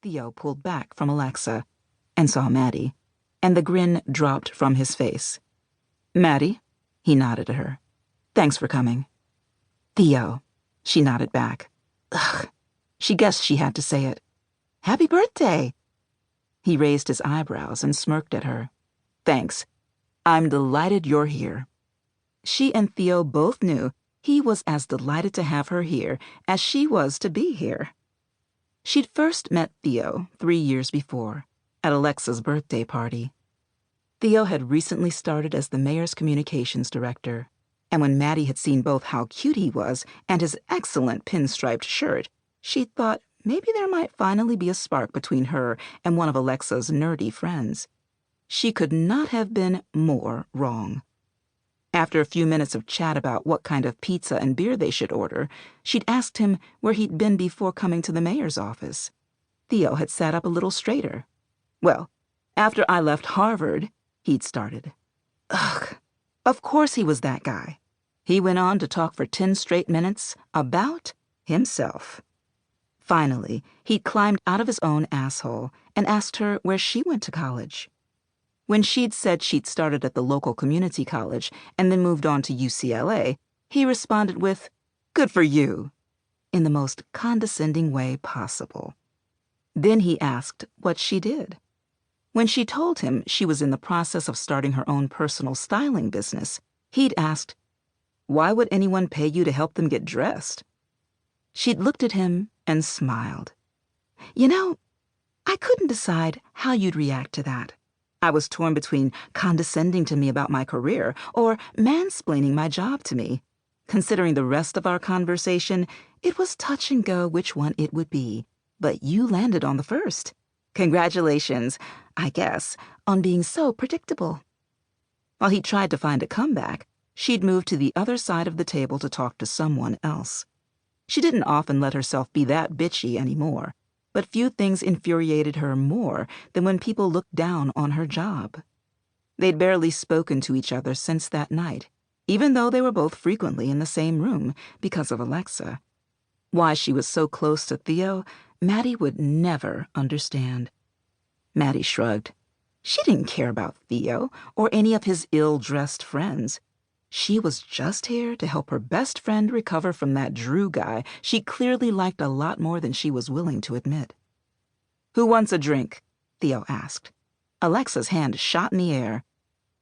Theo pulled back from Alexa and saw Maddie, and the grin dropped from his face. "Maddie?" He nodded at her. "Thanks for coming." "Theo," she nodded back. Ugh. She guessed she had to say it. "Happy birthday!" He raised his eyebrows and smirked at her. "Thanks. I'm delighted you're here." She and Theo both knew he was as delighted to have her here as she was to be here. She'd first met Theo 3 years before, at Alexa's birthday party. Theo had recently started as the mayor's communications director, and when Maddie had seen both how cute he was and his excellent pinstriped shirt, she'd thought maybe there might finally be a spark between her and one of Alexa's nerdy friends. She could not have been more wrong. After a few minutes of chat about what kind of pizza and beer they should order, she'd asked him where he'd been before coming to the mayor's office. Theo had sat up a little straighter. "Well, after I left Harvard," he'd started. Ugh, of course he was that guy. He went on to talk for 10 straight minutes about himself. Finally, he'd climbed out of his own asshole and asked her where she went to college. When she'd said she'd started at the local community college and then moved on to UCLA, he responded with, "Good for you," in the most condescending way possible. Then he asked what she did. When she told him she was in the process of starting her own personal styling business, he'd asked, "Why would anyone pay you to help them get dressed?" She'd looked at him and smiled. "You know, I couldn't decide how you'd react to that. I was torn between condescending to me about my career or mansplaining my job to me. Considering the rest of our conversation, it was touch and go which one it would be, but you landed on the first. Congratulations, I guess, on being so predictable." While he tried to find a comeback, she'd moved to the other side of the table to talk to someone else. She didn't often let herself be that bitchy anymore, but few things infuriated her more than when people looked down on her job. They'd barely spoken to each other since that night, even though they were both frequently in the same room because of Alexa. Why she was so close to Theo, Maddie would never understand. Maddie shrugged. She didn't care about Theo or any of his ill-dressed friends. She was just here to help her best friend recover from that Drew guy she clearly liked a lot more than she was willing to admit. "Who wants a drink?" Theo asked. Alexa's hand shot in the air.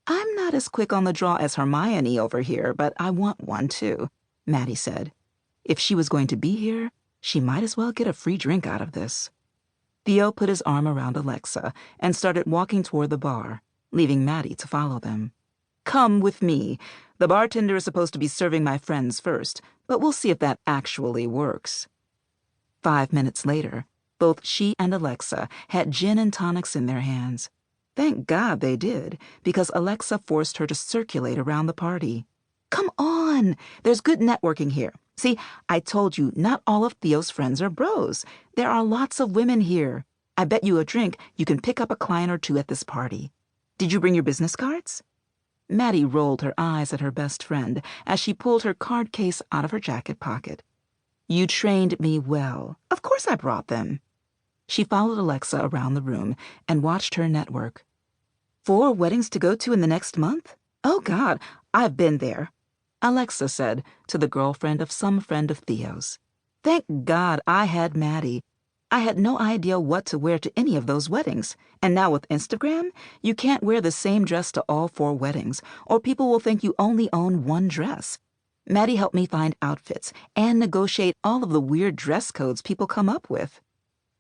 "I'm not as quick on the draw as Hermione over here, but I want one too," Maddie said. If she was going to be here, she might as well get a free drink out of this. Theo put his arm around Alexa and started walking toward the bar, leaving Maddie to follow them. "Come with me. The bartender is supposed to be serving my friends first, but we'll see if that actually works." 5 minutes later, both she and Alexa had gin and tonics in their hands. Thank God they did, because Alexa forced her to circulate around the party. "Come on! There's good networking here. See, I told you not all of Theo's friends are bros. There are lots of women here. I bet you a drink you can pick up a client or two at this party. Did you bring your business cards?" Maddie rolled her eyes at her best friend as she pulled her card case out of her jacket pocket. "You trained me well. Of course I brought them." She followed Alexa around the room and watched her network. 4 weddings to go to in the next month? Oh, God, I've been there," Alexa said to the girlfriend of some friend of Theo's. "Thank God I had Maddie. I had no idea what to wear to any of those weddings, and now with Instagram, you can't wear the same dress to all 4 weddings, or people will think you only own one dress. Maddie helped me find outfits and negotiate all of the weird dress codes people come up with."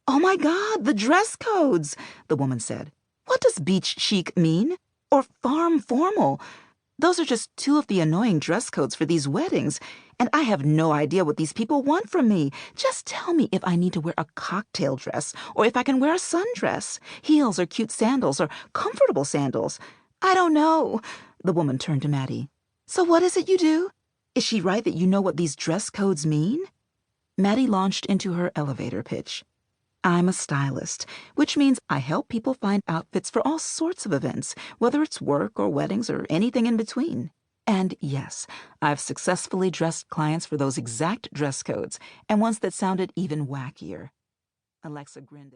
"Oh my God, the dress codes," the woman said. "What does beach chic mean? Or farm formal? Those are just 2 of the annoying dress codes for these weddings, and I have no idea what these people want from me. Just tell me if I need to wear a cocktail dress or if I can wear a sundress, heels or cute sandals or comfortable sandals. I don't know." The woman turned to Maddie. "So what is it you do? Is she right that you know what these dress codes mean?" Maddie launched into her elevator pitch. "I'm a stylist, which means I help people find outfits for all sorts of events, whether it's work or weddings or anything in between. And yes, I've successfully dressed clients for those exact dress codes, and ones that sounded even wackier." Alexa grinned at